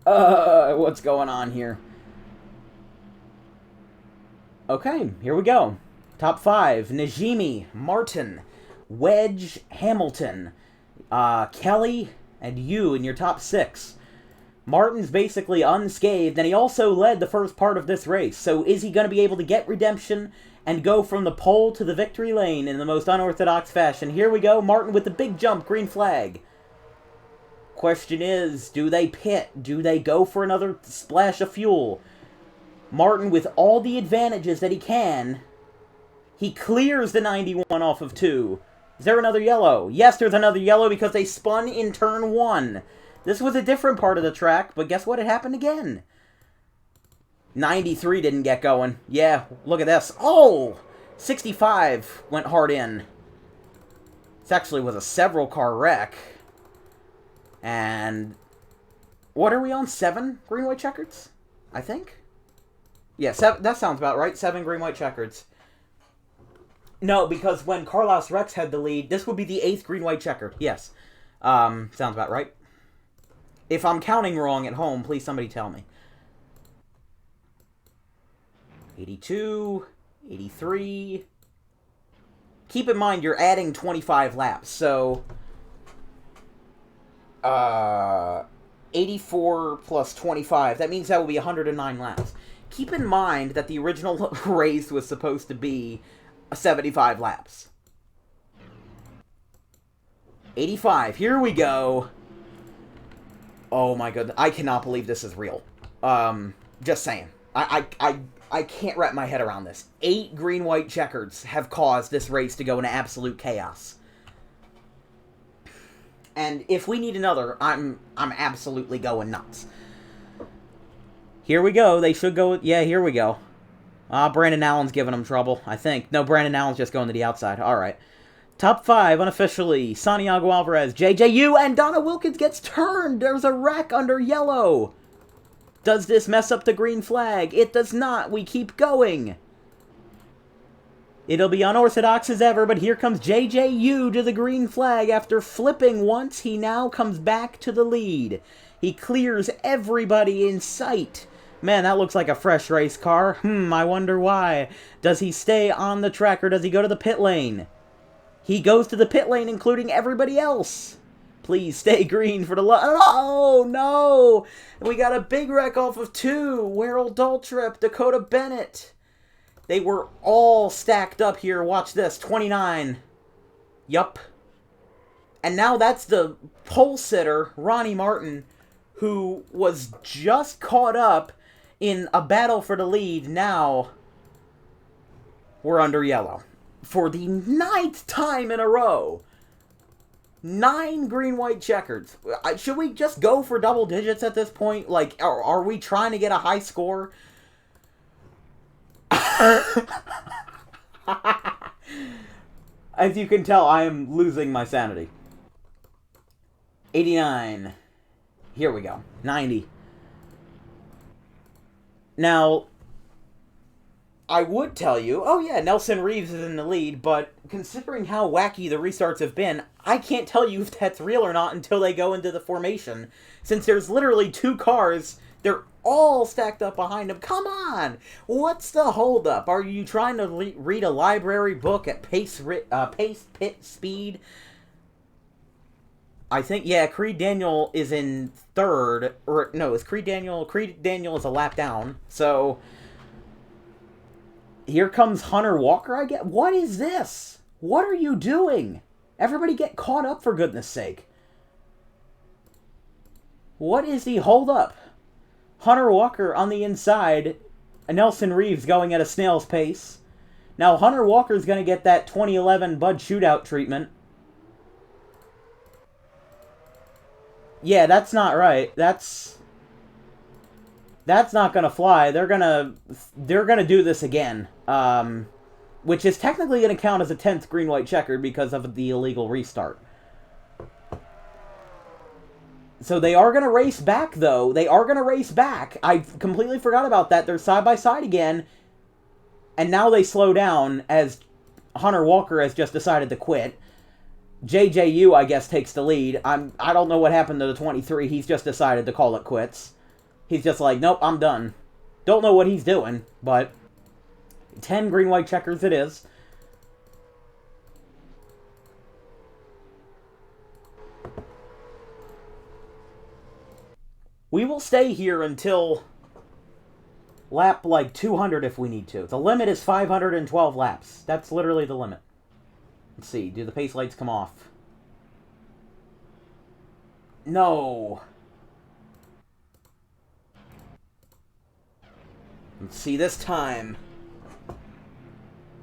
What's going on here? Okay, here we go. Top 5. Najimi, Martin, Wedge, Hamilton, Kelly, and you in your top 6. Martin's basically unscathed, and he also led the first part of this race. So is he going to be able to get redemption and go from the pole to the victory lane in the most unorthodox fashion? Here we go. Martin with the big jump, green flag. Question is, do they pit? Do they go for another splash of fuel? Martin, with all the advantages that he can, he clears the 91 off of 2. Is there another yellow? Yes, there's another yellow because they spun in turn 1. This was a different part of the track, but guess what? It happened again. 93 didn't get going. Yeah, look at this. Oh! 65 went hard in. This actually was a several-car wreck. And what are we on? 7 green-white checkers? I think? Yeah, that sounds about right. 7 green-white checkers. No, because when Carlos Rex had the lead, this would be the 8th green-white checkered. Yes. Sounds about right. If I'm counting wrong at home, please somebody tell me. 82, 83. Keep in mind, you're adding 25 laps, so 84 plus 25. That means that will be 109 laps. Keep in mind that the original race was supposed to be 75 laps. 85. Here we go. Oh my goodness. I cannot believe this is real. Just saying. I can't wrap my head around this. 8 green-white checkers have caused this race to go into absolute chaos. And if we need another, I'm absolutely going nuts. Here we go. They should go. Yeah, here we go. Brandon Allen's giving them trouble, I think. No, Brandon Allen's just going to the outside. All right. Top 5, unofficially. Santiago Alvarez, JJU, and Donna Wilkins gets turned. There's a wreck under yellow. Does this mess up the green flag? It does not. We keep going. It'll be unorthodox as ever, but here comes JJU to the green flag. After flipping once, he now comes back to the lead. He clears everybody in sight. Man, that looks like a fresh race car. I wonder why. Does he stay on the track or does he go to the pit lane? He goes to the pit lane, including everybody else. Please stay green for the oh, no! We got a big wreck off of 2. Werrell Daltrip, Dakota Bennett. They were all stacked up here. Watch this. 29. Yup. And now that's the pole sitter, Ronnie Martin, who was just caught up in a battle for the lead. Now we're under yellow. For the 9th time in a row. 9 green-white checkers. Should we just go for double digits at this point? Like, are we trying to get a high score? As you can tell, I am losing my sanity. 89. Here we go. 90. Now, I would tell you, oh yeah, Nelson Reeves is in the lead, but considering how wacky the restarts have been, I can't tell you if that's real or not until they go into the formation. Since there's literally 2 cars, they're all stacked up behind him. Come on! What's the holdup? Are you trying to read a library book at pace pit speed? I think, yeah, Creed Daniel is in 3rd. Or, no, is Creed Daniel? Creed Daniel is a lap down. So, here comes Hunter Walker, I guess. What is this? What are you doing? Everybody get caught up, for goodness sake. What is the holdup? Hunter Walker on the inside. Nelson Reeves going at a snail's pace. Now, Hunter Walker's going to get that 2011 Bud Shootout treatment. Yeah, that's not right. That's not gonna fly. They're gonna do this again. Which is technically gonna count as a 10th green-white checkered because of the illegal restart. So they are gonna race back, though. They are gonna race back. I completely forgot about that. They're side by side again, and now they slow down as Hunter Walker has just decided to quit. JJU, I guess, takes the lead. I don't know what happened to the 23. He's just decided to call it quits. He's just like, nope, I'm done. Don't know what he's doing, but 10 green-white checkers it is. We will stay here until lap, like, 200 if we need to. The limit is 512 laps. That's literally the limit. Let's see, do the pace lights come off? No. Let's see this time.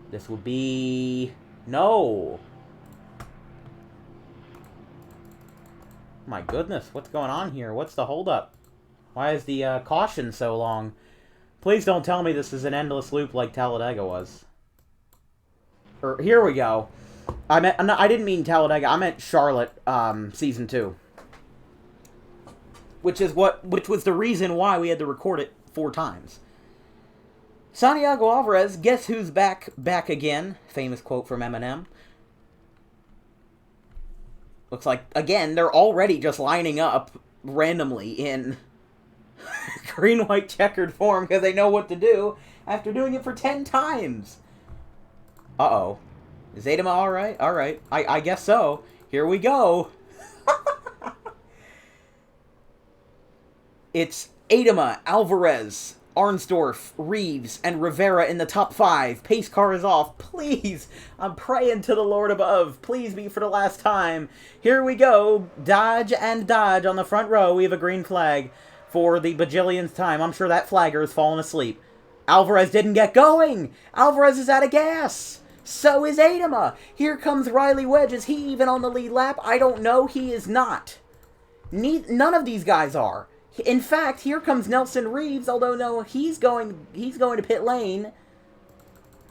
This would be... No. My goodness, what's going on here? What's the holdup? Why is the caution so long? Please don't tell me this is an endless loop like Talladega was. Here we go. I didn't mean Talladega. I meant Charlotte, Season 2. Which was the reason why we had to record it 4 times. Santiago Alvarez, guess who's back again? Famous quote from Eminem. Looks like, again, they're already just lining up randomly in green-white checkered form because they know what to do after doing it for 10 times. Uh-oh. Is Adama alright? Alright. I guess so. Here we go. It's Adama, Alvarez, Arnsdorf, Reeves, and Rivera in the top 5. Pace car is off. Please, I'm praying to the Lord above. Please be for the last time. Here we go. Dodge and dodge on the front row. We have a green flag for the bajillionth time. I'm sure that flagger has fallen asleep. Alvarez didn't get going. Alvarez is out of gas. So is Adama. Here comes Riley Wedge. Is he even on the lead lap? I don't know. He is not. None of these guys are. In fact, here comes Nelson Reeves, although no, he's going to pit lane.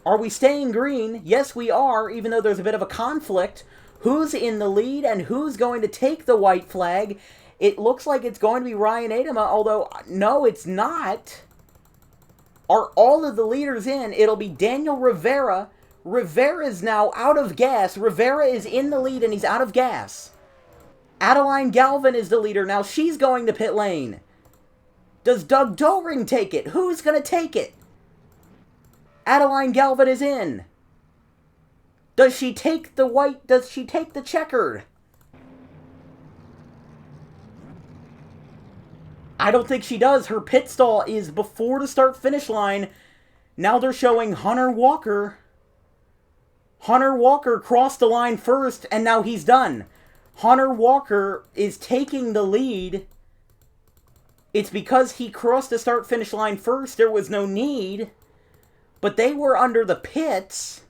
Are we staying green? Yes, we are, even though there's a bit of a conflict. Who's in the lead and who's going to take the white flag? It looks like it's going to be Ryan Adama, although no, it's not. Are all of the leaders in? It'll be Daniel Rivera. Rivera is now out of gas. Rivera is in the lead and he's out of gas. Adeline Galvin is the leader. Now she's going to pit lane. Does Doug Doring take it? Who's going to take it? Adeline Galvin is in. Does she take the white? Does she take the checkered? I don't think she does. Her pit stall is before the start-finish line. Now they're showing Hunter Walker. Hunter Walker crossed the line first, and now he's done. Hunter Walker is taking the lead. It's because he crossed the start-finish line first. There was no need. But they were under the pits.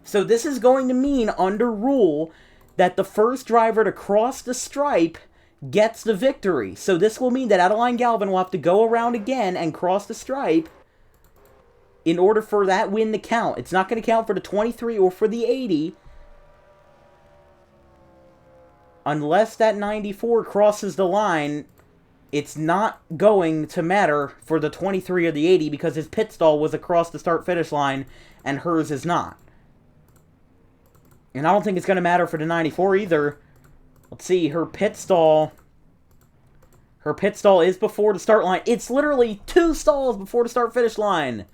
So this is going to mean, under rule, that the first driver to cross the stripe gets the victory. So this will mean that Adeline Galvin will have to go around again and cross the stripe in order for that win to count. It's not going to count for the 23 or for the 80 unless that 94 crosses the line. It's not going to matter for the 23 or the 80 because his pit stall was across the start-finish line and hers is not. And I don't think it's going to matter for the 94 either. Let's see, her pit stall is before the start line. It's literally 2 stalls before the start-finish line.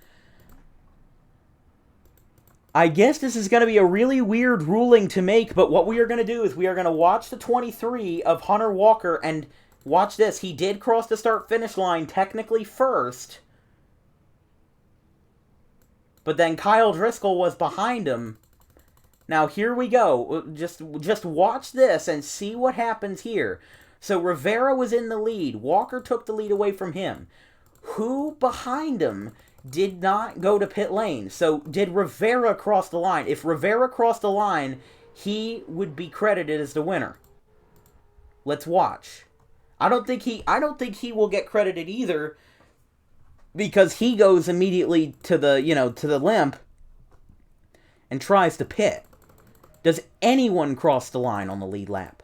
I guess this is going to be a really weird ruling to make, but what we are going to do is we are going to watch the 23 of Hunter Walker, and watch this. He did cross the start-finish line technically first, but then Kyle Driscoll was behind him. Now, here we go. Just watch this and see what happens here. So, Rivera was in the lead. Walker took the lead away from him. Who behind him did not go to pit lane? So, did Rivera cross the line? If Rivera crossed the line, he would be credited as the winner. Let's watch. I don't think he will get credited either, because he goes immediately to the, to the limp and tries to pit. Does anyone cross the line on the lead lap?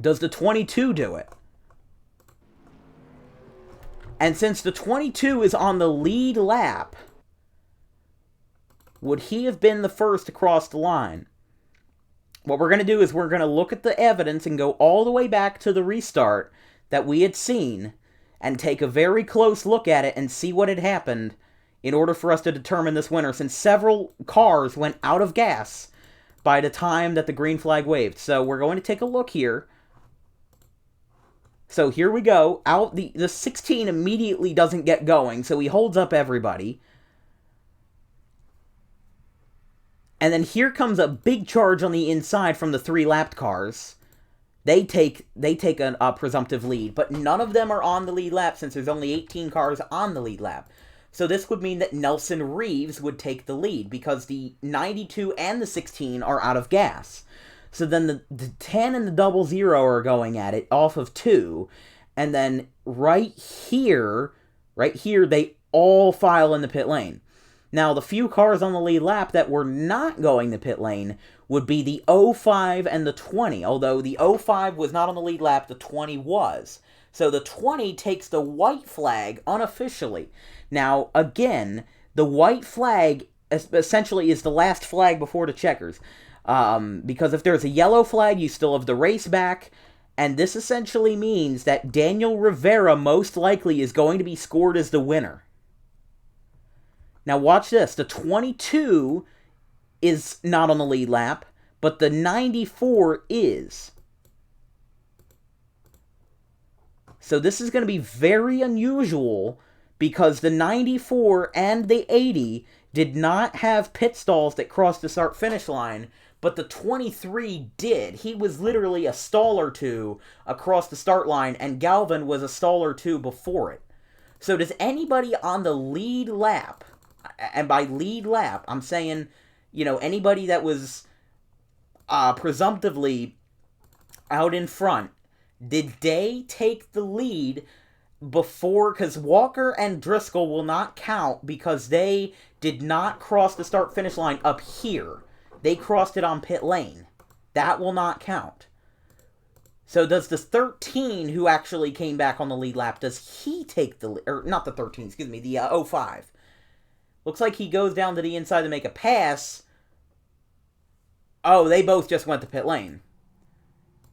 Does the 22 do it? And since the 22 is on the lead lap, would he have been the first to cross the line? What we're going to do is we're going to look at the evidence and go all the way back to the restart that we had seen and take a very close look at it and see what had happened in order for us to determine this winner, since several cars went out of gas by the time that the green flag waved. So we're going to take a look here. So here we go. Out the 16 immediately doesn't get going, so he holds up everybody. And then here comes a big charge on the inside from the 3 lapped cars. They take a presumptive lead, but none of them are on the lead lap since there's only 18 cars on the lead lap. So this would mean that Nelson Reeves would take the lead because the 92 and the 16 are out of gas. So then the 10 and the 00 are going at it off of 2. And then right here, they all file in the pit lane. Now, the few cars on the lead lap that were not going to pit lane would be the 05 and the 20. Although the 05 was not on the lead lap, the 20 was. So the 20 takes the white flag unofficially. Now, again, the white flag essentially is the last flag before the checkers. Because if there's a yellow flag, you still have the race back. And this essentially means that Daniel Rivera most likely is going to be scored as the winner. Now watch this. The 22 is not on the lead lap, but the 94 is. So this is going to be very unusual because the 94 and the 80 did not have pit stalls that crossed the start-finish line, but the 23 did. He was literally a stall or 2 across the start line, and Galvin was a stall or 2 before it. So does anybody on the lead lap, and by lead lap, I'm saying, anybody that was presumptively out in front, did they take the lead before? Because Walker and Driscoll will not count because they did not cross the start-finish line up here. They crossed it on pit lane. That will not count. So does the 13 who actually came back on the lead lap, does he take the lead? Or not the 13, excuse me, the 05. Looks like he goes down to the inside to make a pass. Oh, they both just went to pit lane.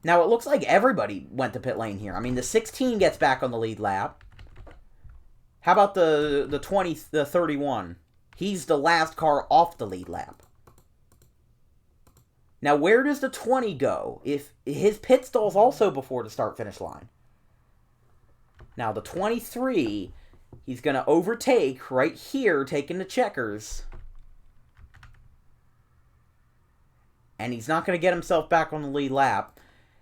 Now, it looks like everybody went to pit lane here. I mean, the 16 gets back on the lead lap. How about the 31? He's the last car off the lead lap. Now, where does the 20 go? If his pit stall's also before the start-finish line. Now, the 23, he's going to overtake right here, taking the checkers. And he's not going to get himself back on the lead lap.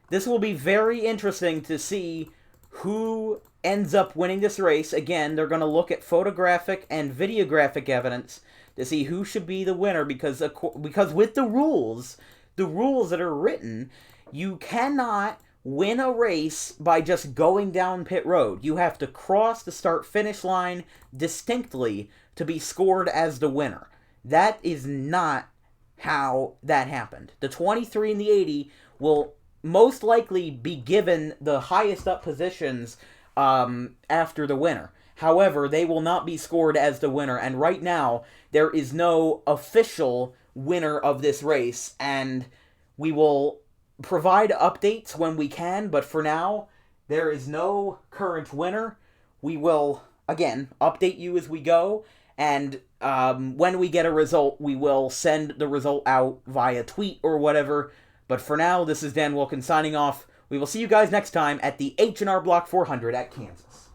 This will be very interesting to see who ends up winning this race. Again, they're going to look at photographic and videographic evidence to see who should be the winner, because with the rules that are written, you cannot win a race by just going down pit road. You have to cross the start-finish line distinctly to be scored as the winner. That is not how that happened. The 23 and the 80 will most likely be given the highest up positions after the winner. However, they will not be scored as the winner, and right now, there is no official winner of this race, and we will provide updates when we can, but for now, there is no current winner. We will, again, update you as we go, and when we get a result, we will send the result out via tweet or whatever. But for now, this is Dan Wilkins signing off. We will see you guys next time at the H&R Block 400 at Kansas.